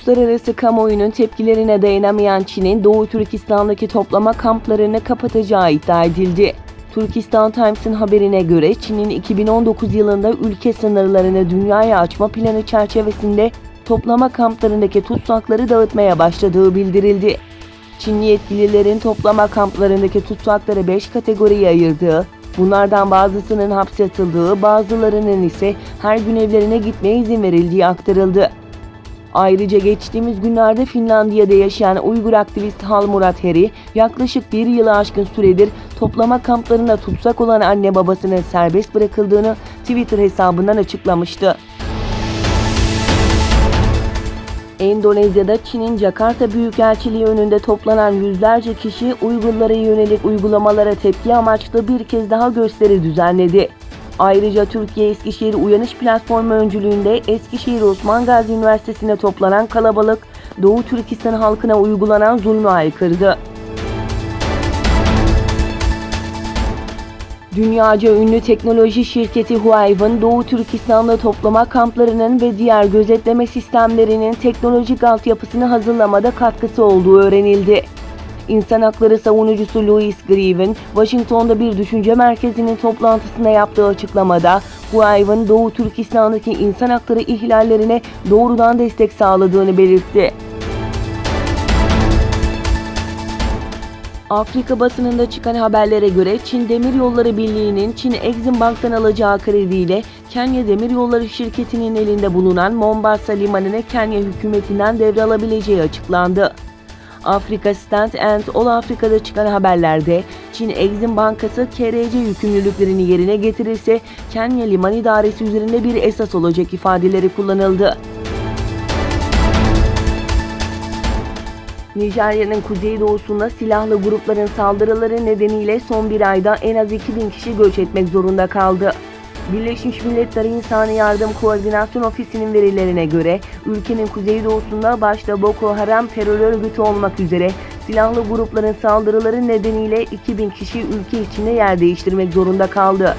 Uluslararası kamuoyunun tepkilerine dayanamayan Çin'in Doğu Türkistan'daki toplama kamplarını kapatacağı iddia edildi. Turkistan Times'ın haberine göre Çin'in 2019 yılında ülke sınırlarını dünyaya açma planı çerçevesinde toplama kamplarındaki tutsakları dağıtmaya başladığı bildirildi. Çinli yetkililerin toplama kamplarındaki tutsakları 5 kategoriye ayırdığı, bunlardan bazısının hapse atıldığı, bazılarının ise her gün evlerine gitmeye izin verildiği aktarıldı. Ayrıca geçtiğimiz günlerde Finlandiya'da yaşayan Uygur aktivist Halmurat Heri, yaklaşık bir yılı aşkın süredir toplama kamplarında tutsak olan anne babasının serbest bırakıldığını Twitter hesabından açıklamıştı. Endonezya'da Çin'in Jakarta Büyükelçiliği önünde toplanan yüzlerce kişi Uygurlara yönelik uygulamalara tepki amaçlı bir kez daha gösteri düzenledi. Ayrıca Türkiye Eskişehir Uyanış Platformu öncülüğünde Eskişehir Osman Gazi Üniversitesi'ne toplanan kalabalık, Doğu Türkistan halkına uygulanan zulmü haykırdı. Dünyaca ünlü teknoloji şirketi Huawei'nin Doğu Türkistan'da toplama kamplarının ve diğer gözetleme sistemlerinin teknolojik altyapısını hazırlamada katkısı olduğu öğrenildi. İnsan hakları savunucusu Louis Grieven, Washington'da bir düşünce merkezinin toplantısında yaptığı açıklamada, Huawei'nin Doğu Türkistan'daki insan hakları ihlallerine doğrudan destek sağladığını belirtti. Afrika basınında çıkan haberlere göre Çin Demiryolları Birliği'nin Çin Exim Bank'tan alacağı krediyle Kenya Demiryolları şirketinin elinde bulunan Mombasa limanını Kenya hükümetinden devralabileceği açıklandı. Afrika Stand and All Afrika'da çıkan haberlerde Çin Exim Bankası KRC yükümlülüklerini yerine getirirse Kenya Liman İdaresi üzerinde bir esas olacak ifadeleri kullanıldı. Nijerya'nın kuzeydoğusunda silahlı grupların saldırıları nedeniyle son bir ayda en az 2000 kişi göç etmek zorunda kaldı. Birleşmiş Milletler İnsani Yardım Koordinasyon Ofisi'nin verilerine göre ülkenin kuzeydoğusunda başta Boko Haram terör örgütü olmak üzere silahlı grupların saldırıları nedeniyle 2000 kişi ülke içinde yer değiştirmek zorunda kaldı.